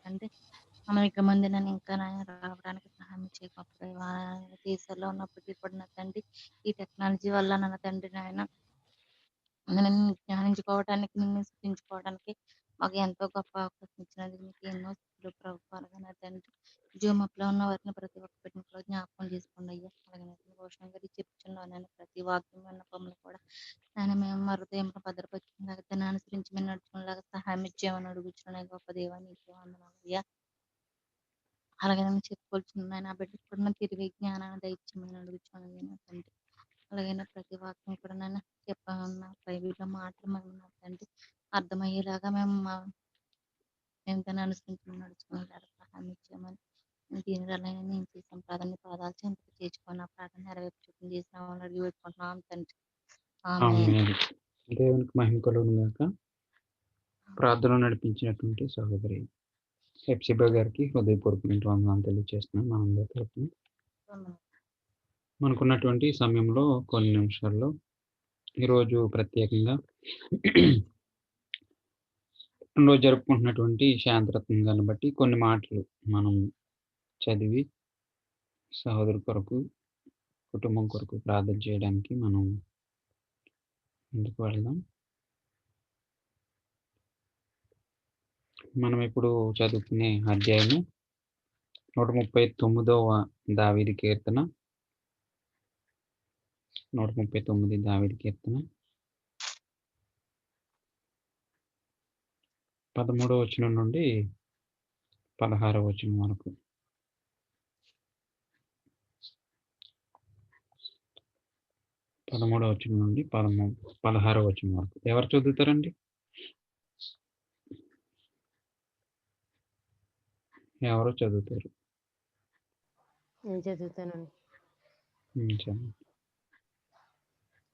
తండ్రి. మనం ఇక ముందు నన్ను ఇంకా నాయన రావడానికి సహాయం చేయి గొప్ప దేవా. దేశాల్లో ఉన్నప్పటికీ కూడా నా తండ్రి, ఈ టెక్నాలజీ వల్ల నా తండ్రి నాయన నిన్ను ధ్యానించుకోవటానికి, నిన్ను స్తుతించుకోవడానికి మాకు ఎంతో గొప్ప అవకాశం ఇచ్చినందుకు నీకు ఎన్నో స్తుతులు ప్రభువా. అలాగే నా తండ్రి, జూమ్ అప్‌లో ఉన్న వారిని ప్రతి ఒక్కరిని కూడా జ్ఞాపకం చేసుకోండి అయ్యా. అలాగే నా తండ్రి రోషన్ గారు చెప్పుచున్నాను నేను ప్రతి వాక్యం విన్నపంలో కూడా నాయన మేము మా హృదయంలో భద్రపరుచుకునేలాగా దాన్ని అనుసరించి మేము నడుచుకునేలాగా సహాయం ఇచ్చేయమని అడుగుచున్నాను గొప్ప దేవా నీకే వందనాలయ్యా. అలాగే నేను చెప్పుకొచ్చున్నాను నా బిడ్డకు కూడా నా తిరిగి జ్ఞానాన్ని దయచేయమని అడుగుచున్నాను నా తండ్రి. అలాగే నా ప్రతి వాక్యం కూడా నన్ను చెప్పాలన్న బైబిల్‌లో మాటలు మేము నా తండ్రి అర్థమయ్యేలాగా మేము దాన్ని అనుసరించి నడుచుకునేలాగా సహాయం ఇచ్చేయమని దీనివల్లైనా నేను చేసిన ప్రార్థన పాదాలు చెంతకు చేర్చుకొని నా ప్రార్థన నెరవేర్చుకుని చేసినామని అడిగి పెట్టుకుంటున్నాం తండ్రి. ఆమేన్. ఆమేన్. దేవునికి మహిమ కలుగును గాక. ప్రార్థనలో నడిపించినటువంటి సహోదరి హెప్సిబా గారికి హృదయపూర్వకమైన వందనాలు తెలియజేస్తున్నాను మనందరి తరపున. వందనాలు. మనకున్నటువంటి సమయంలో కొన్ని నిమిషాల్లో ఈరోజు ప్రత్యేకంగా రోజు జరుపుకుంటున్నటువంటి శాంతిరత్నం గారిని బట్టి కొన్ని మాటలు మనం చదివి సహోదరు కొరకు, కుటుంబం కొరకు ప్రార్థన చేయడానికి మనం ముందుకు వెళ్దాం. మనం ఇప్పుడు చదువుకునే అధ్యాయము 139వ దావీదు కీర్తన. 139 దావీదు కీర్తన 13వ వచనం నుండి 16వ వచనం వరకు. 13వ వచనం నుండి 16వ వచనం వరకు. ఎవరు చదువుతారండి? ఎవరో చదువుతారు. నేను చదువుతానండి. చదవండి.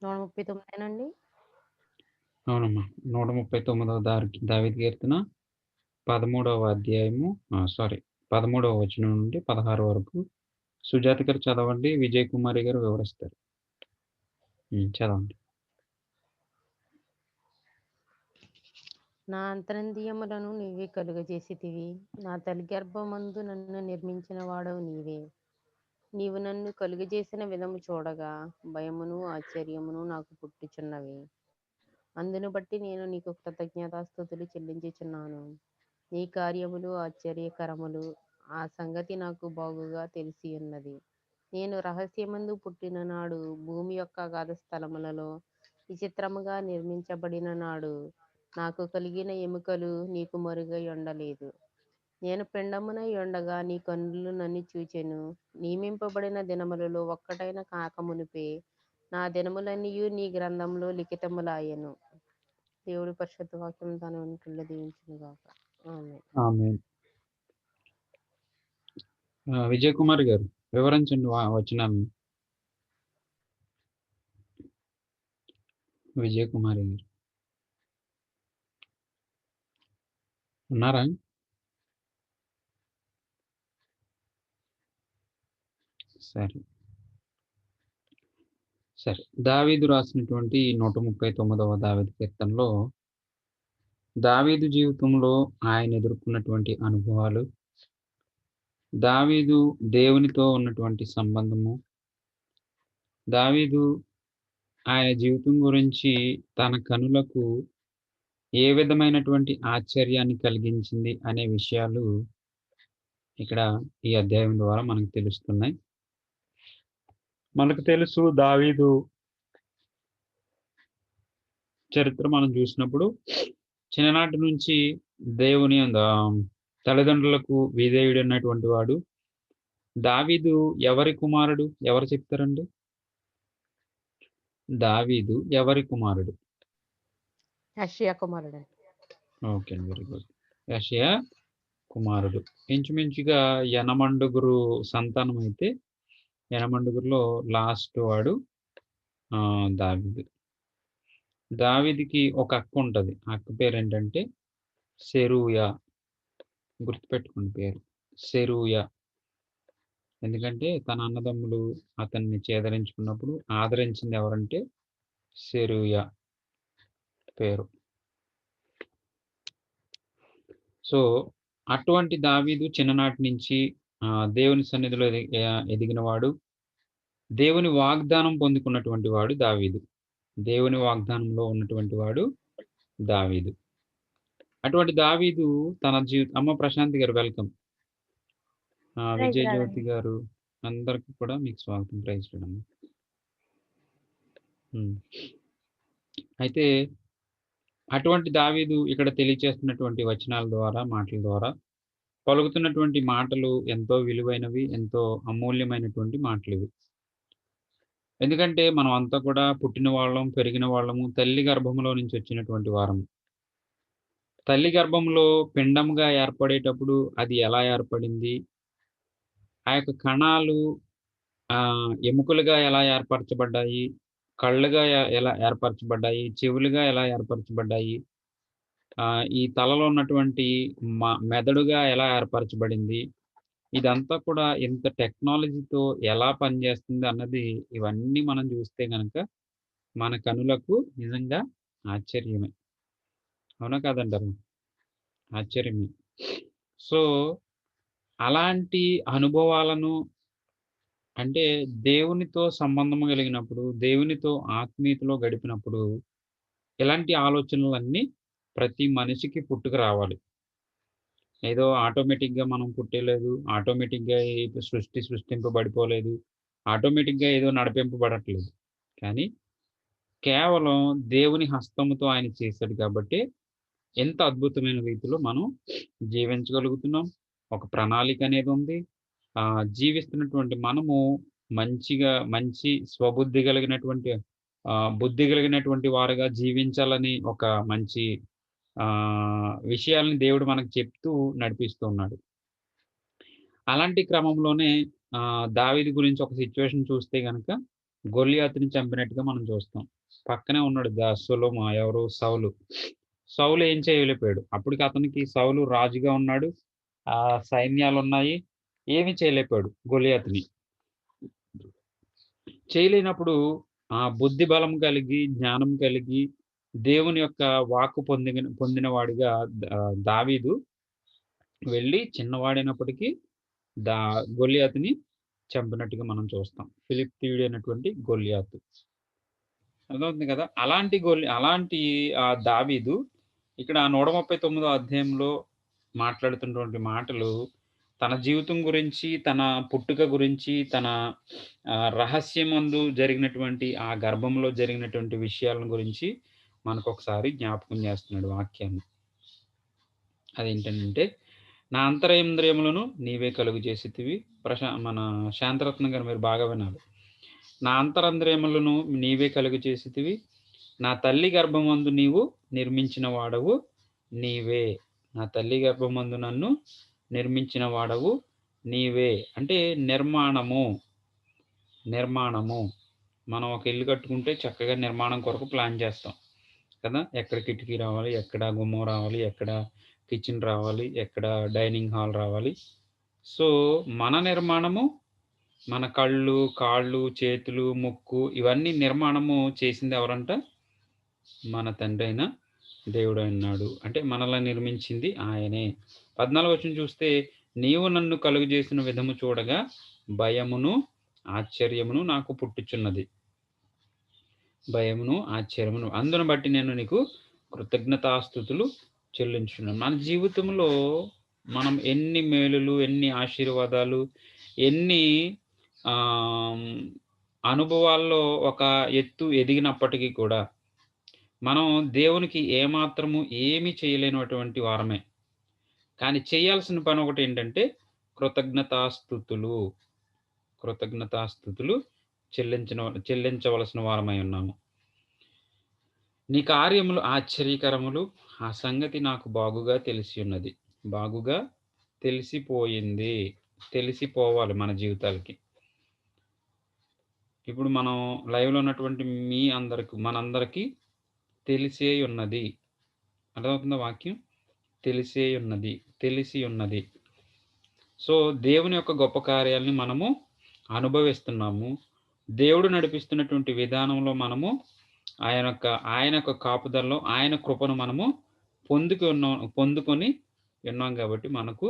139 అండి. అవునమ్మా. 139వ దావీదు కీర్తన 13వ అధ్యాయము 13వ వచనం నుండి 16 వరకు. సుజాత గారు చదవండి. విజయ్ కుమారి గారు వివరిస్తారు. చదవండి. నా అంతరంద్రియములను నీవే కలుగజేసితివి. నా తల్లి గర్భమందు నన్ను నిర్మించిన వాడవు నీవే. నీవు నన్ను కలుగజేసిన విధము చూడగా భయమును ఆశ్చర్యమును నాకు పుట్టుచున్నవి. అందును బట్టి నేను నీకు కృతజ్ఞతాస్తుతులు చెల్లించుచున్నాను. నీ కార్యములు ఆశ్చర్యకరములు. ఆ సంగతి నాకు బాగుగా తెలిసి ఉన్నది. నేను రహస్యమందు పుట్టిన నాడు, భూమి యొక్క అగాధ స్థలములలో విచిత్రముగా నిర్మించబడిన నాడు, నాకు కలిగిన ఎముకలు నీకు మరుగై ఉండలేదు. నేను పిండమునై ఉండగా నీ కన్నులు నన్ను చూచెను. నియమింపబడిన దినములలో ఒక్కటైన కాకమునిపే నా దినములన్నీయు నీ గ్రంథంలో లిఖితములాయెను. దేవుడి పరిశుద్ధ వాక్యం తన వెనుకల్లో దీవించునుగాక. ఆమేన్. ఆమేన్. విజయ్ కుమార్ గారు వివరించండి వచనాన్ని. విజయ్ కుమారి గారు ఉన్నారా? సరే. దావీదు రాసినటువంటి 139వ దావీదు కీర్తనలో దావీదు జీవితంలో ఆయన ఎదుర్కొన్నటువంటి అనుభవాలు, దావీదు దేవునితో ఉన్నటువంటి సంబంధము, దావీదు ఆయన జీవితం గురించి తన కనులకు ఏ విధమైనటువంటి ఆశ్చర్యాన్ని కలిగించింది అనే విషయాలు ఇక్కడ ఈ అధ్యాయం ద్వారా మనకు తెలుస్తున్నాయి. మనకు తెలుసు దావీదు చరిత్ర మనం చూసినప్పుడు చిన్ననాటి నుంచి దేవుని తల్లిదండ్రులకు విధేయుడు అన్నటువంటి వాడు. దావీదు ఎవరి కుమారుడు? ఎవరు చెప్తారండి? దావీదు ఎవరి కుమారుడు? యెషయా కుమారుడు. Okay, very good. యెషయా కుమారుడు. ఇంచుమించుగా యనమండుగురు సంతానం అయితే యనమండుగురులో లాస్ట్ వాడు దావీదు. దావీదుకి ఒక అక్క ఉంటది. ఆ అక్క పేరు ఏంటంటే సెరూయా. గుర్తుపెట్టుకోండి పేరు సెరూయా. ఎందుకంటే తన అన్నదమ్ములు అతన్ని చేదరించుకున్నప్పుడు ఆదరించింది ఎవరంటే సెరూయా పేరు. సో అటువంటి దావీదు చిన్ననాటి నుంచి దేవుని సన్నిధిలో ఎదిగినవాడు. దేవుని వాగ్దానం పొందుకున్నటువంటి వాడు దావీదు. దేవుని వాగ్దానంలో ఉన్నటువంటి వాడు దావీదు. అటువంటి దావీదు తన అమ్మ ప్రశాంతి గారు వెల్కమ్. విజయజ్యోతి గారు అందరికి కూడా మీకు స్వాగతం. Praise Lord. అయితే అటువంటి దావీదు ఇక్కడ తెలియచేస్తున్నటువంటి వచనాల ద్వారా, మాటల ద్వారా పలుకుతున్నటువంటి మాటలు ఎంతో విలువైనవి, ఎంతో అమూల్యమైనటువంటి మాటలివి. ఎందుకంటే మనం అంతా కూడా పుట్టిన వాళ్ళం, పెరిగిన వాళ్ళము, తల్లి గర్భంలో నుంచి వచ్చినటువంటి వారము. తల్లి గర్భంలో పిండంగా ఏర్పడేటప్పుడు అది ఎలా ఏర్పడింది, ఆ యొక్క కణాలు ఎముకలుగా ఎలా ఏర్పరచబడ్డాయి, కళ్ళుగా ఎలా ఏర్పరచబడ్డాయి, చెవులుగా ఎలా ఏర్పరచబడ్డాయి, ఈ తలలో ఉన్నటువంటి మెదడుగా ఎలా ఏర్పరచబడింది, ఇదంతా కూడా ఇంత టెక్నాలజీతో ఎలా పనిచేస్తుంది అన్నది ఇవన్నీ మనం చూస్తే గనక మన కనులకు నిజంగా ఆశ్చర్యమే. అవునా కాదంటారు? ఆశ్చర్యమే. సో అలాంటి అనుభవాలను అంటే దేవునితో సంబంధం కలిగినప్పుడు, దేవునితో ఆత్మీయతలో గడిపినప్పుడు ఇలాంటి ఆలోచనలన్నీ ప్రతి మనిషికి పుట్టుక రావాలి. ఏదో ఆటోమేటిక్‌గా మనం పుట్టేలేదు, ఆటోమేటిక్‌గా సృష్టింపబడిపోలేదు, ఆటోమేటిక్‌గా ఏదో నడిపింపబడట్లేదు. కానీ కేవలం దేవుని హస్తముతో ఆయన చేశాడు కాబట్టి ఎంత అద్భుతమైన రీతిలో మనం జీవించగలుగుతున్నాం. ఒక ప్రణాళిక అనేది ఉంది. జీవిస్తున్నటువంటి మనము మంచి స్వబుద్ధి కలిగినటువంటి బుద్ధి కలిగినటువంటి వారుగా జీవించాలని ఒక మంచి విషయాల్ని దేవుడు మనకు చెప్తూ నడిపిస్తూ ఉన్నాడు. అలాంటి క్రమంలోనే దావీదు గురించి ఒక సిట్యుయేషన్ చూస్తే గనక గొలియాతుని చంపినట్టుగా మనం చూస్తాం. పక్కనే ఉన్నాడు ఎవరు సౌలు. సౌలు ఏం చేయలేకపోయాడు. అప్పటికి అతనికి సౌలు రాజుగా ఉన్నాడు. సైన్యాలున్నాయి. ఏమి చేయలేకపోయాడు గొలియాతుని. చేయలేనప్పుడు బుద్ధి బలం కలిగి, జ్ఞానం కలిగి, దేవుని యొక్క వాక్కు పొందిన వాడిగా దావీదు వెళ్ళి చిన్నవాడైనప్పటికీ గొలియాతుని చంపినట్టుగా మనం చూస్తాం. ఫిలిష్తీయుడు అయినటువంటి గొలియాతు. అర్థమవుతుంది కదా? అలాంటి దావీదు ఇక్కడ 139వ అధ్యాయంలో మాట్లాడుతున్నటువంటి మాటలు తన జీవితం గురించి, తన పుట్టుక గురించి, తన రహస్యమందు జరిగినటువంటి ఆ గర్భంలో జరిగినటువంటి విషయాల గురించి మనకొకసారి జ్ఞాపకం చేస్తున్నాడు వాక్యాన్ని. అదేంటంటే, నా అంతరేంద్రియములను నీవే కలుగు చేసితివి. మన శాంతరత్నం గారు మీరు బాగా వినాలి. నా అంతరంద్రియములను నీవే కలుగు చేసితివి. నా తల్లి గర్భమందు నీవు నిర్మించిన వాడవు నీవే. నా తల్లి గర్భమందు నన్ను నిర్మించిన వాడవు నీవే. అంటే నిర్మాణము. మనం ఒక ఇల్లు కట్టుకుంటే చక్కగా నిర్మాణం కొరకు ప్లాన్ చేస్తాం కదా. ఎక్కడ కిటికీ రావాలి, ఎక్కడ గుమ్మం రావాలి, ఎక్కడ కిచెన్ రావాలి, ఎక్కడ డైనింగ్ హాల్ రావాలి. సో మన నిర్మాణము, మన కళ్ళు, కాళ్ళు, చేతులు, ముక్కు ఇవన్నీ నిర్మాణము చేసింది ఎవరంట? మన తండ్రి అయిన దేవుడు అన్నాడు. అంటే మనల్ని నిర్మించింది ఆయనే. 14వ వచనం చూస్తే, నీవు నన్ను కలుగు చేసిన విధము చూడగా భయమును ఆశ్చర్యమును నాకు పుట్టుచున్నది. భయమును ఆశ్చర్యమును అందును బట్టి నేను నీకు కృతజ్ఞతాస్తుతులు చెల్లించున్నాను. మన జీవితంలో మనం ఎన్ని మేలులు, ఎన్ని ఆశీర్వాదాలు, ఎన్ని అనుభవాల్లో ఒక ఎత్తు ఎదిగినప్పటికీ కూడా మనం దేవునికి ఏమాత్రము ఏమి చేయలేనటువంటి వారమే. కానీ చేయాల్సిన పని ఒకటి ఏంటంటే కృతజ్ఞతాస్తుతులు చెల్లించవలసిన వారమై ఉన్నాము. నీ కార్యములు ఆశ్చర్యకరములు, ఆ సంగతి నాకు బాగుగా తెలిసి ఉన్నది. బాగుగా తెలిసిపోయింది. తెలిసిపోవాలి మన జీవితాలకి. ఇప్పుడు మనం లైవ్లో ఉన్నటువంటి మనందరికీ తెలిసే ఉన్నది. అర్థమవుతుందా వాక్యం? తెలిసి ఉన్నది. సో దేవుని యొక్క గొప్ప కార్యాలని మనము అనుభవిస్తున్నాము. దేవుడు నడిపిస్తున్నటువంటి విధానంలో మనము ఆయన యొక్క కాపుదలలో ఆయన కృపను మనము పొందుకొని విన్నాం కాబట్టి మనకు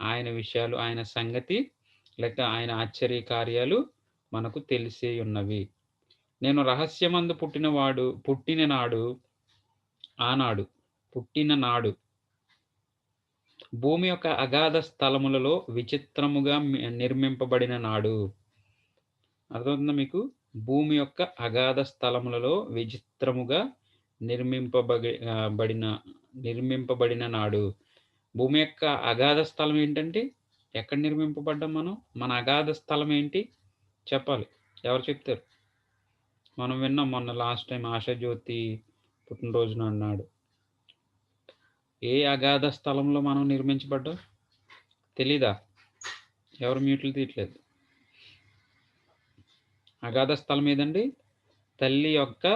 ఆయన విషయాలు, ఆయన సంగతి, లేక ఆయన ఆశ్చర్య కార్యాలు మనకు తెలిసే ఉన్నవి. నేను రహస్యమందు పుట్టిన నాడు భూమి యొక్క అగాధ స్థలములలో విచిత్రముగా నిర్మింపబడిన నాడు. అర్థమవుతుందా మీకు? భూమి యొక్క అగాధ స్థలములలో విచిత్రముగా నిర్మింపబడిన నాడు. భూమి యొక్క అగాధ స్థలం ఏంటంటే ఎక్కడ నిర్మింపబడ్డాం మనం? మన అగాధ స్థలం ఏంటి చెప్పాలి. ఎవరు చెప్తారు? మనం విన్నాం మొన్న లాస్ట్ టైం ఆశాజ్యోతి పుట్టినరోజున అన్నాడు. ఏ అగాధ స్థలంలో మనం నిర్మించబడ్డాం తెలీదా? ఎవరు మ్యూట్లు తీయట్లేదు. అగాధ స్థలం ఏదండి? తల్లి యొక్క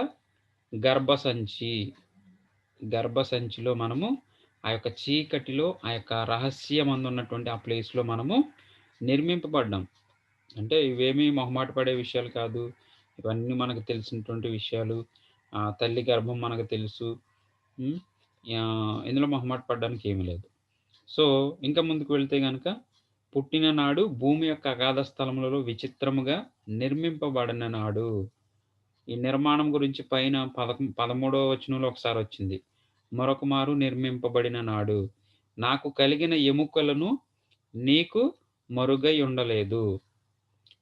గర్భసంచిలో మనము ఆ యొక్క చీకటిలో, ఆ యొక్క రహస్యమందు ఉన్నటువంటి ఆ ప్లేస్లో మనము నిర్మింపబడ్డాం. అంటే ఇవేమీ మొహమాట పడే విషయాలు కాదు. ఇవన్నీ మనకు తెలిసినటువంటి విషయాలు. తల్లి గర్భం మనకు తెలుసు. ఇందులో మొహమాట పడడానికి ఏమీ లేదు. సో ఇంకా ముందుకు వెళ్తే గనక, పుట్టిన నాడు భూమి యొక్క అగాధ స్థలములలో విచిత్రముగా నిర్మింపబడిన నాడు. ఈ నిర్మాణం గురించి పైన 13వ వచనంలో ఒకసారి వచ్చింది. మరొక మారు నిర్మింపబడిన నాడు నాకు కలిగిన ఎముకలను నీకు మరుగై ఉండలేదు.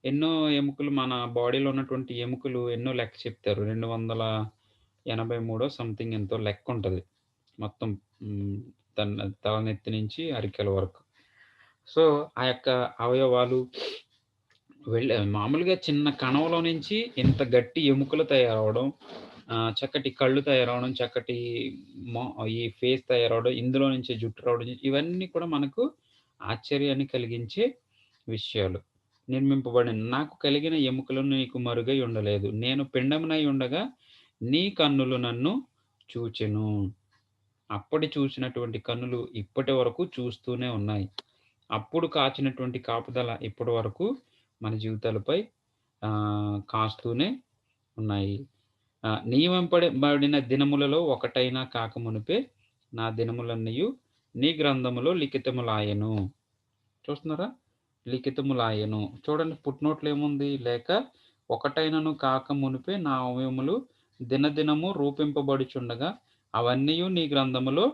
ఎన్నో ఎముకలు, మన బాడీలో ఉన్నటువంటి ఎముకలు ఎన్నో లెక్క చెప్తారు. 283 సంథింగ్ ఎంతో లెక్క ఉంటుంది మొత్తం, తలనెత్తి నుంచి అరికెల వరకు. సో ఆ యొక్క అవయవాలు మామూలుగా చిన్న కణంలో నుంచి ఇంత గట్టి ఎముకలు తయారవడం, చక్కటి కళ్ళు తయారవడం, చక్కటి ఈ ఫేస్ తయారవడం, ఇందులో నుంచి జుట్టు రావడం, ఇవన్నీ కూడా మనకు ఆశ్చర్యాన్ని కలిగించే విషయాలు. నిర్మింపబడిన నాకు కలిగిన ఎముకలను నీకు మరుగై ఉండలేదు. నేను పిండమునై ఉండగా నీ కన్నులు నన్ను చూచెను. అప్పటి చూసినటువంటి కన్నులు ఇప్పటి వరకు చూస్తూనే ఉన్నాయి. అప్పుడు కాచినటువంటి కాపుదల ఇప్పటి వరకు మన జీవితాలపై కాస్తూనే ఉన్నాయి. నియమింపబడిన దినములలో ఒకటైనా కాకమునుపే నా దినములన్నయు నీ గ్రంథములో లిఖితములాయెను. చూస్తున్నారా? లిఖితములాయెను. చూడండి, పుట్నోట్లు ఏముంది? లేక ఒకటైనను కాక మునిపే నా అవయములు దినదినము రూపింపబడుచుండగా అవన్నీ నీ గ్రంథములో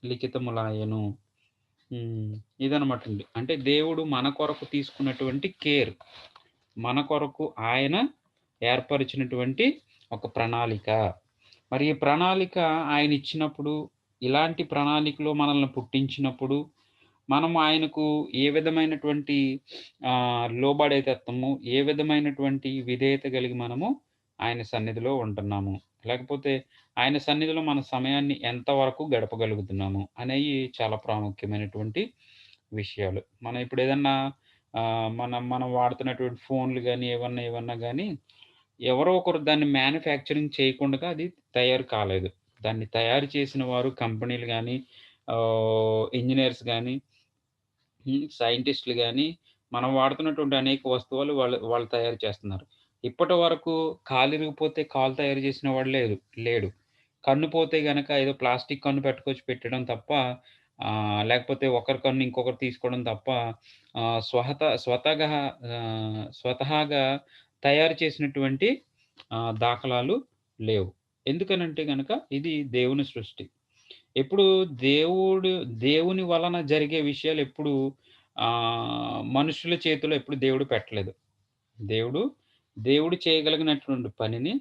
లిఖితములాయెను. ఇదనమాట అండి. అంటే దేవుడు మన కొరకు తీసుకున్నటువంటి కేర్, మన కొరకు ఆయన ఏర్పరిచినటువంటి ఒక ప్రణాళిక. మరి ఈ ప్రణాళిక ఆయన ఇచ్చినప్పుడు, ఇలాంటి ప్రణాళికలో మనల్ని పుట్టించినప్పుడు మనం ఆయనకు ఏ విధమైనటువంటి లోబడేతత్వము, ఏ విధమైనటువంటి విధేయత కలిగి మనము ఆయన సన్నిధిలో ఉంటున్నాము, లేకపోతే ఆయన సన్నిధిలో మన సమయాన్ని ఎంతవరకు గడపగలుగుతున్నాము అనేవి చాలా ప్రాముఖ్యమైనటువంటి విషయాలు. మనం ఇప్పుడు ఏదన్నా మనం వాడుతున్నటువంటి ఫోన్లు కానీ ఏమన్నా కానీ ఎవరో ఒకరు దాన్ని మ్యానుఫ్యాక్చరింగ్ చేయకుండా అది తయారు కాలేదు. దాన్ని తయారు చేసిన వారు కంపెనీలు కానీ, ఇంజనీర్స్ కానీ, సైంటిస్టులు కానీ, మనం వాడుతున్నటువంటి అనేక వస్తువులు వాళ్ళు తయారు చేస్తున్నారు. ఇప్పటి వరకు కాలిరిగిపోతే కాలు తయారు చేసిన వాడు లేడు. కన్ను పోతే గనక ఏదో ప్లాస్టిక్ కన్ను పెట్టడం తప్ప, లేకపోతే ఒకరి కన్ను ఇంకొకరు తీసుకోవడం తప్ప, స్వతహాగా తయారు చేసినటువంటి దాఖలాలు లేవు. ఎందుకనంటే గనక ఇది దేవుని సృష్టి. ఎప్పుడు దేవుని వలన జరిగే విషయాలు ఎప్పుడు మనుషుల చేతిలో ఎప్పుడు దేవుడు పెట్టలేదు. దేవుడు చేయగలిగినటువంటి పనిని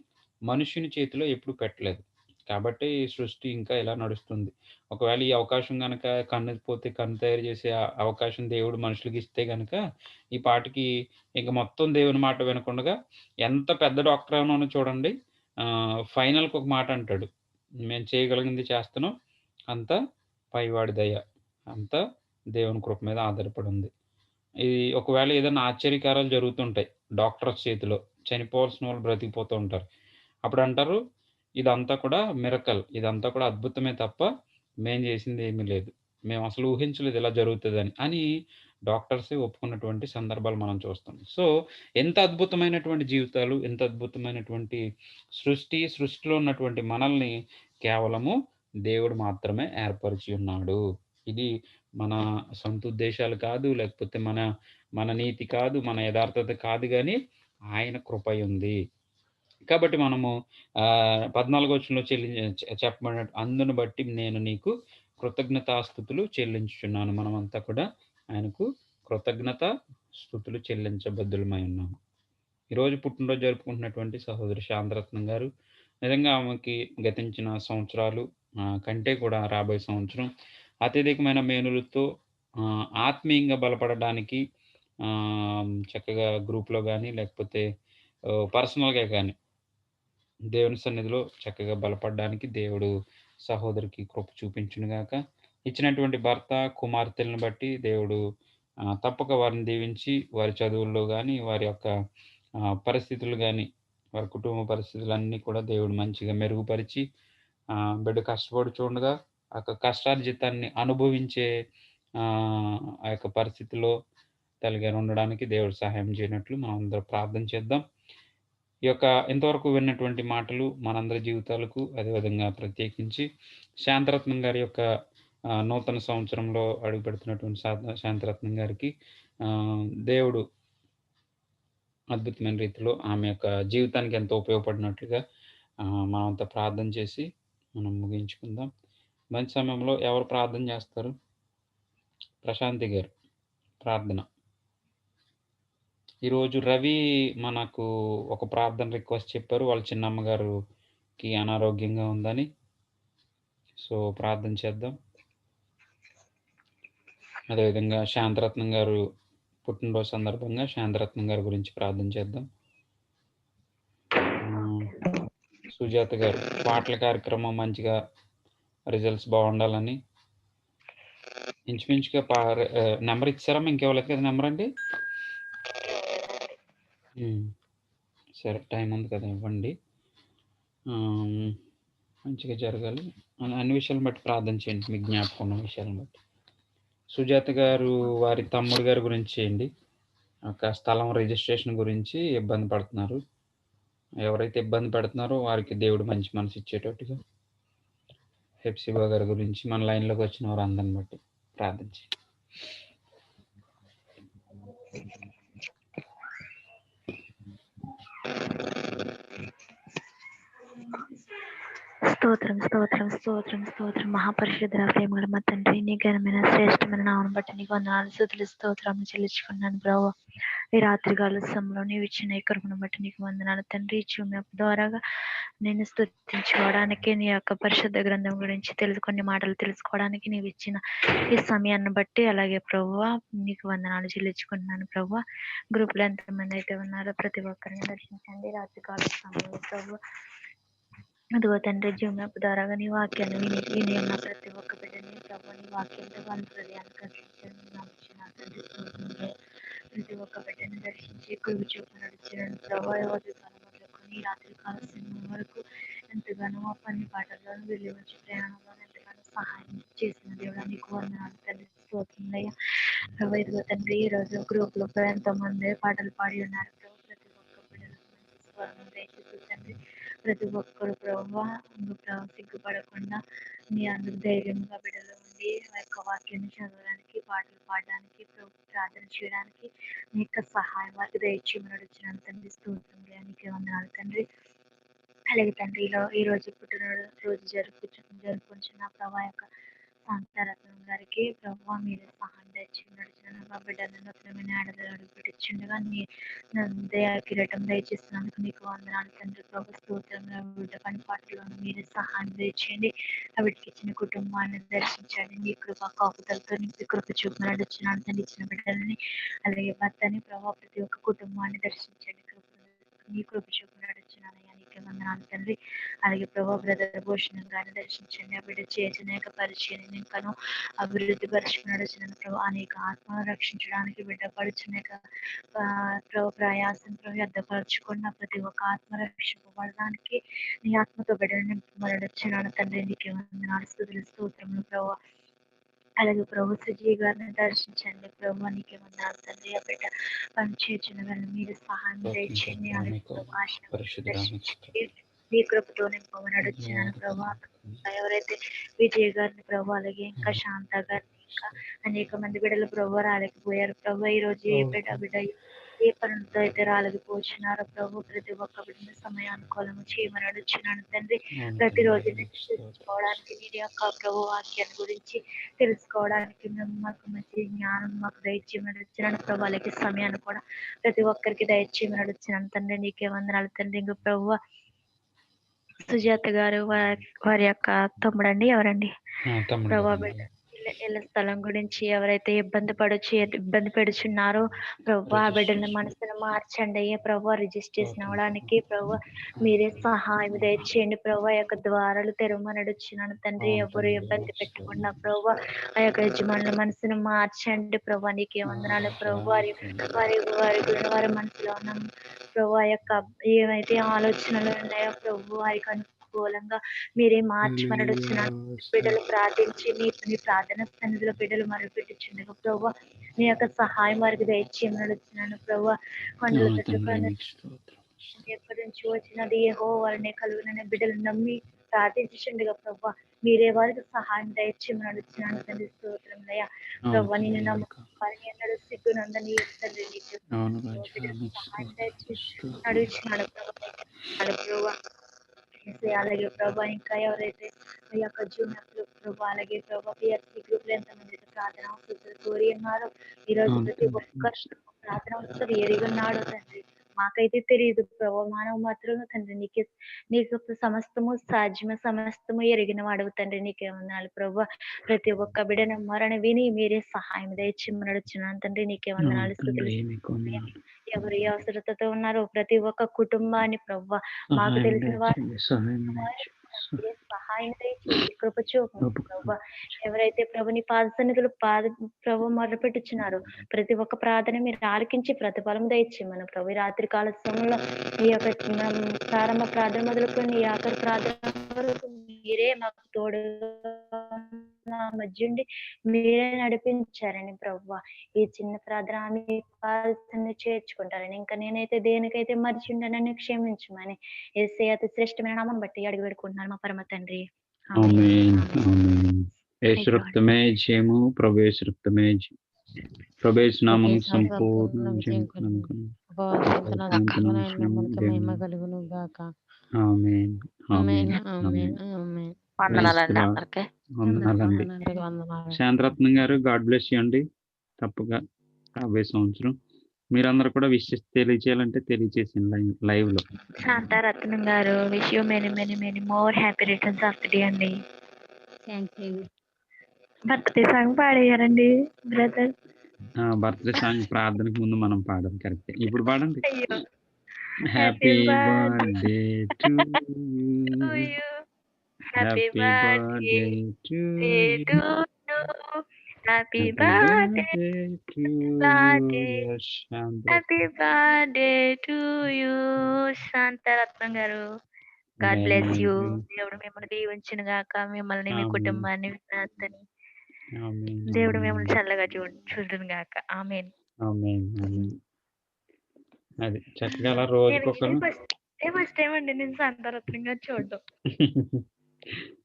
మనుషుని చేతిలో ఎప్పుడు పెట్టలేదు. కాబట్టి సృష్టి ఇంకా ఇలా నడుస్తుంది. ఒకవేళ ఈ అవకాశం గనక కన్ను పోతే కన్ను తయారు చేసే అవకాశం దేవుడు మనుషులకి ఇస్తే గనక ఈ పాటికి ఇంక మొత్తం దేవుని మాట వినకుండా, ఎంత పెద్ద డాక్టర్ అయినా చూడండి, ఫైనల్‌కి ఒక మాట అంటాడు, మేము చేయగలిగింది చేస్తున్నాం, అంతా పైవాడి దయ, అంతా దేవుని కృప మీద ఆధారపడి ఉంది. ఇది ఒకవేళ ఏదైనా ఆశ్చర్యకారాలు జరుగుతుంటాయి డాక్టర్స్ చేతిలో, చనిపోవాల్సిన వాళ్ళు బ్రతికిపోతూ ఉంటారు. అప్పుడు అంటారు, ఇదంతా కూడా మిరకల్, ఇదంతా కూడా అద్భుతమే తప్ప మేము చేసింది ఏమీ లేదు, మేము అసలు ఊహించలేదు ఇలా జరుగుతుందని అని డాక్టర్సే ఒప్పుకున్నటువంటి సందర్భాలు మనం చూస్తాం. సో ఎంత అద్భుతమైనటువంటి జీవితాలు, ఎంత అద్భుతమైనటువంటి సృష్టిలో ఉన్నటువంటి మనల్ని కేవలము దేవుడు మాత్రమే ఏర్పరిచి ఉన్నాడు. ఇది మన సొంత ఉద్దేశాలు కాదు, లేకపోతే మన నీతి కాదు, మన యథార్థత కాదు గానీ, ఆయన కృపయుంది. కాబట్టి మనము 14 వచనంలో చెప్పబడినట్టు అందును బట్టి నేను నీకు కృతజ్ఞతాస్తుతులు చెల్లించుచున్నాను. మనమంతా కూడా ఆయనకు కృతజ్ఞత స్తుతులు చెల్లించబద్దులమై ఉన్నాము. ఈరోజు పుట్టినరోజు జరుపుకుంటున్నటువంటి సహోదరి శాంతరత్నం గారు నిజంగా ఆమెకి గతించిన సంవత్సరాలు కంటే కూడా రాబోయే సంవత్సరం అత్యధికమైన మేలులతో ఆత్మీయంగా బలపడడానికి చక్కగా గ్రూప్‌లో గానీ, లేకపోతే పర్సనల్‌గా గానీ దేవుని సన్నిధిలో చక్కగా బలపడడానికి దేవుడు సహోదరికి కృప చూపించునుగాక. ఇచ్చినటువంటి భర్త, కుమార్తెలను బట్టి దేవుడు తప్పక వారిని దీవించి, వారి చదువుల్లో గానీ, వారి యొక్క పరిస్థితులు గానీ, వారి కుటుంబ పరిస్థితులన్నీ కూడా దేవుడు మంచిగా మెరుగుపరిచి, బిడ్డ కష్టపడుచుండగా ఆ యొక్క కష్టార్జితాన్ని అనుభవించే ఆ యొక్క పరిస్థితిలో తల్లిగారు ఉండడానికి దేవుడు సహాయం చేయనట్లు మనందరం ప్రార్థన చేద్దాం. ఈ యొక్క ఇంతవరకు విన్నటువంటి మాటలు మనందరి జీవితాలకు అదేవిధంగా ప్రత్యేకించి శాంతరత్నం గారి యొక్క నూతన సంవత్సరంలో అడుగుపెడుతున్నటువంటి శాంతరత్నం గారికి దేవుడు అద్భుతమైన రీతిలో ఆమె యొక్క జీవితానికి ఎంతో ఉపయోగపడినట్లుగా మనమంతా ప్రార్థన చేసి మనం ముగించుకుందాం. మంచి సమయంలో ఎవరు ప్రార్థన చేస్తారు? ప్రశాంతి గారు ప్రార్థన. ఈరోజు రవి మనకు ఒక ప్రార్థన రిక్వెస్ట్ చెప్పారు. వాళ్ళ చిన్నమ్మ గారికి అనారోగ్యంగా ఉందని. సో, ప్రార్థన చేద్దాం. అదేవిధంగా శాంతరత్నం గారు పుట్టినరోజు సందర్భంగా శాంతరత్నం గారి గురించి ప్రార్థన చేద్దాం. సుజాత గారు పాటల కార్యక్రమం మంచిగా రిజల్ట్స్ బాగుండాలని ఇంచుమించుగా నెంబర్ ఇచ్చారా? ఇంకెవరికి కదా నెంబర్ అండి? సరే, టైం ఉంది కదా, ఇవ్వండి. మంచిగా జరగాలి అన్ని విషయాలను బట్టి ప్రార్థన చేయండి. మీకు జ్ఞాపకం ఉన్న విషయాలను బట్టి. సుజాత గారు వారి తమ్ముడు గారి గురించి చేయండి. ఒక స్థలం రిజిస్ట్రేషన్ గురించి ఇబ్బంది పడుతున్నారు. ఎవరైతే ఇబ్బంది పడుతున్నారో వారికి దేవుడు మంచి మనసు ఇచ్చేటట్టుగా. హెప్సిబా గారి గురించి మన లైన్లోకి వచ్చిన వారు అందరిని బట్టి ప్రార్థించి. స్తోత్రం స్తోత్రం స్తోత్రం స్తోత్రం మహాపరిశుద్ధ ప్రేమగల మా తండ్రి, నీ ఘనమైన శ్రేష్టమైన నామను బట్టి నీకు వందనాలు స్తుతులు స్తోత్రం చెల్లించుకున్నాను ప్రభు. ఈ రాత్రి కాల సమయంలో నీవు ఇచ్చిన ఈ కృపను బట్టి నీకు వందనాలు తండ్రి. చూపు ద్వారాగా నేను స్తుతించుకోవడానికి, నీ యొక్క పరిశుద్ధ గ్రంథం గురించి కొన్ని మాటలు తెలుసుకోవడానికి నీవు ఇచ్చిన ఈ సమయాన్ని బట్టి, అలాగే ప్రభువా నీకు వందనాలు చెల్లించుకుంటున్నాను ప్రభువా. గ్రూప్లో ఎంతమంది అయితే ఉన్నారో ప్రతి ఒక్కరిని దర్శించండి రాత్రి కాల సమయంలో ప్రభు. అదిగో తండ్రి, జీవనపు ద్వారాగా నీ వాక్యాన్ని విని ఉన్న ప్రతి ఒక్క బిడ్డని ప్రభు నీ వాక్యంతో వాళ్ళ హృదయాన్ని తండ్రి. ప్రతి ఒక్క బిడ్డని దర్శించి కృప చూపు నడిచిన ప్రభు మొదలుకొని రాత్రి కాల సమయం వరకు ఎంతగానో ఆ పని పాటల్లోనూ వెళ్ళి వచ్చి ప్రయాణంలో ఎంతగానో సహాయం చేసిన దేవుడా నీకు వందనాలు తండ్రి. స్తోత్రమయ్యా ప్రభు. ఇదిగో తండ్రి, ఈ రోజు గ్రూప్ లో ఎంతో మంది పాటలు పాడి ఉన్నారు ప్రభు. ప్రతి ఒక్క బిడ్డలకు మంచి స్వరం దయచేసి తండ్రి. ప్రతి ఒక్కరు ప్రభు సిగ్గుపడకుండా నీ అందుకు ధైర్యంగా బిడ్డలు ఉండి ఆ యొక్క వాక్యాన్ని చదవడానికి, పాటలు పాడడానికి, ప్రార్థన చేయడానికి నీ యొక్క సహాయం వారికి దయచేయమని నడుచున్నాను తండ్రి. స్తోత్రం నీకే వందనాలు తండ్రి. అలాగే తండ్రి, ఈ రోజు పుట్టినరోజు జరుపుకుంటున్న ప్రభా యొక్క శాంతారత్నం గారికి ప్రభు మీరు సహాయం దయచేసి నడిచిన మా బిడ్డలను నూతనమైన ఆడలు అడుగు పెట్టించుండగా నీ దయా కిరీటం దయచేసినందుకు నీకు వందనాలు తండ్రి. ప్రభు స్తోత్రంగా బిడ్డ పని పాటలను మీరే సహాయం దయచేయండి. వీటికి ఇచ్చిన కుటుంబాన్ని దర్శించండి. నీ కృప కాపుదలతో నీ కృప చూపు నడుచున్నాను తండ్రి. ఇచ్చిన బిడ్డలని అలాగే భర్తని ప్రభావ ప్రతి ఒక్క కుటుంబాన్ని దర్శించండి. నీ కృప చూపు నడుచున్నానయ్యా నీకే వందనాలు తండ్రి. అలాగే ప్రభావ బ్రదర్ భూషణం గారిని దర్శించండి. ఆ బిడ్డ చేసిన పరిచయం ఇంకను అభివృద్ధి పరుచుకున్నాడు చిన్న ప్రభు. అనేక ఆత్మను రక్షించడానికి బిడ్డ పడుచున్న ప్రభు ప్రయాసం ప్రభు వ్యర్థపరచుకున్న ప్రతి ఒక్క ఆత్మ రక్షింపబడడానికి నీ ఆత్మతో బిడ్డను నింపమరడొచ్చినాను తండ్రి. నీకే వందనాలు స్తుతులు స్తోత్రములు ప్రభు. అలాగే ప్రభు సుజీ గారిని దర్శించండి ప్రభు. నీకే వందనాలు తండ్రి. ఆ బిడ్డ పని చేసిన గారిని మీరు సహాయం దయచేయండి. అలాగే దర్శించండి. నీ కృపతో నింపమని నడుచున్నాను ప్రభు. ఎవరైతే విజయ్ గారిని ప్రభు, అలాగే ఇంకా శాంత గారిని ఇంకా అనేక మంది బిడ్డలు ప్రభు రాలేకపోయారు ప్రభు. ఈ రోజు ఏ బిడ్డ ఏ పనులతో అయితే రాలేకపోతున్నారో ప్రభు, ప్రతి ఒక్క బిడ్డని సమయానుకూలము చేయమని అడుగుచున్నాను తండ్రి. ప్రతిరోజు తెలుసుకోవడానికి నీ యొక్క ప్రభు వాక్యాన్ని గురించి తెలుసుకోవడానికి మేము మాకు మంచి జ్ఞానం మాకు దయచేయమని అడుగుతున్నాను ప్రభు. అలాగే సమయాన్ని కూడా ప్రతి ఒక్కరికి దయచేయమని అడుగుతున్నాను తండ్రి. నీకే వందనాలు తండ్రి. ఇంకా ప్రభు సుజాత గారు వారి యొక్క తమ్ముడండి ఎవరండి ప్రభా బిడ్డ ఇళ్ళ స్థలం గురించి ఎవరైతే ఇబ్బంది పెడుచున్నారో ప్రభు, ఆ బిడ్డల మనసును మార్చండి అయ్యా ప్రభు. రిజిస్ట్రేషన్ అవ్వడానికి ప్రభు మీరే సహాయం దయచేయండి ప్రభు. ఆ యొక్క ద్వారాలు తెరవమని అడుగుచున్నాను తండ్రి. ఎవరు ఇబ్బంది పెట్టకుండా ప్రభు ఆ యొక్క యజమానుల మనసును మార్చండి ప్రభు. నీకే వందనాలు ప్రభు. వారి మనసులో ఉన్న ప్రభు ఆ యొక్క ఏమైతే ఆలోచనలు ఉన్నాయో ప్రభు వారికి అనుకూలంగా మీరే మార్చమని అడుగుచున్నాను. బిడ్డలు ప్రార్థించి మీ ప్రార్థన సన్నిధిలో బిడ్డలు మొదలుపెట్టుచుండగా ప్రభు మీ యొక్క సహాయం వారికి దయచేయమని అడుగుతున్నాను ప్రభు. కొండల ఎక్కడి నుంచి వచ్చినది ఏహో వారిని కలుగునని బిడ్డలు నమ్మి ప్రార్థించుండగా ప్రభు మీరే వారికి సహాయం దయచేయమని అడుగుతున్నాను తండ్రి. స్తోత్రం దయ ప్రభు. నేను నమ్మకాన్ని ఎన్నడూ సిగ్గునందని తండ్రి నీకు సహాయం దయచేసి అడుగుతున్నాడు ప్రభు. అలాగే ప్రభా ఇంకా ఎవరైతే ఈ యొక్క జూనియర్ ప్రభు అలాగే ప్రభా పిఎస్సి గ్రూప్ లో ఎంతమంది ప్రార్థన అవసరం కోరి ఉన్నారో ఈ రోజు ప్రతి ఒక్కరు ప్రార్థన అవసరం ఎరిగన్నాడు తండ్రి. మాకైతే తెలియదు ప్రభు, మానవ మాత్రం తండ్రి. నీకు సమస్తము సాధ్యము, సమస్తము ఎరిగిన వాడవు తండ్రి. నీకే వందనాలు ప్రభు. ప్రతి ఒక్క బిడ్డను మరణ విని మీరే సహాయం దయచేయమని అడుగుచున్నాను తండ్రి. నీకే వందనాలు. ఎవరు ఏ అవసరతతో ఉన్నారో ప్రతి ఒక్క కుటుంబాన్ని ప్రభు మాకు తెలిసిన వారు సహాయం దయచేసి కృప చూపండి ప్రభు. ఎవరైతే ప్రభుని పాద సన్నిధులు ప్రభు మొదలుపెట్టుచున్నారు ప్రతి ఒక్క ప్రార్థన మీరు ఆలకించి ప్రతిఫలం దయచేయమని ప్రభు. ఈ రాత్రి కాల సమయంలో ఈ యొక్క ప్రారంభ ప్రార్థన మొదలుకొని ఈ ఆఖరి ప్రార్థన వరకు మీరే మాకు తోడు మధ్యుండి మీరే నడిపించారని ప్రభు. ఈ చిన్న ప్రార్థన మీ పాదసన్నిధిలో చేర్చుకుంటారని ఇంకా నేనైతే దేనికైతే మర్చిండనని క్షమించమని యేసయ్య అతి శ్రేష్టమైన నామం బట్టి అడిగి పెట్టుకుంటున్నాను మా పరమ తండ్రి. యేసురక్తమే జయము, ప్రభు యేసురక్తమే జయం. ప్రభు యేసు నామము సంపూర్ణ జయం మహిమ కలుగును గాక. ఆమేన్ ఆమేన్ ఆమేన్. వందనాలండి. శాంతరత్నం గారు గాడ్ బ్లెస్ యూ అండి. తప్పగా రాబోయే సంవత్సరం మీరందరూ కూడా విషెస్ తెలియజేయాలంటే తెలియజేసింది లైవ్ లో. Shantaratnam garu wish you many many many more happy returns of the day అండి. బర్త్డే సాంగ్ పాడేయారండి బ్రదర్. బర్త్డే సాంగ్ ప్రార్థనకు ముందు మనం పాడాలి. కరెక్ట్. ఇప్పుడు పాడండి. Happy birthday to you, happy birthday to you, happy birthday happy birthday to you Shantaratnam garu. God bless you. దేవుడు మిమ్మల్ని దీవించును గాక. మిమ్మల్ని మీ కుటుంబాన్ని వినాలని దేవుడు మిమ్మల్ని చల్లగా చూడును గాక. ఆమేన్. ఆమేన్ ఆమేన్. అది చక్కగా అలా రోజుకొకరు. ఫస్ట్ టైం అండి నేను శాంతారత్నం గారు చూడడం.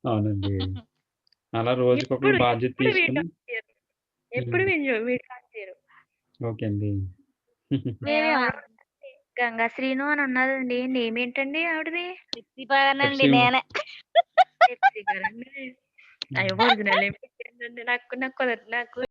అవునండి. అలా రోజుకొకరు బాధ్యత తీసుకుని ఎప్పుడు వీడియో. ఓకే అండి. గంగా శ్రీను అని ఉన్నదండి. నేమ్ ఏంటండి ఆవిడది? నేనే అయ్యో ఒరిజినల్ నాకు కుదరదు. నాకు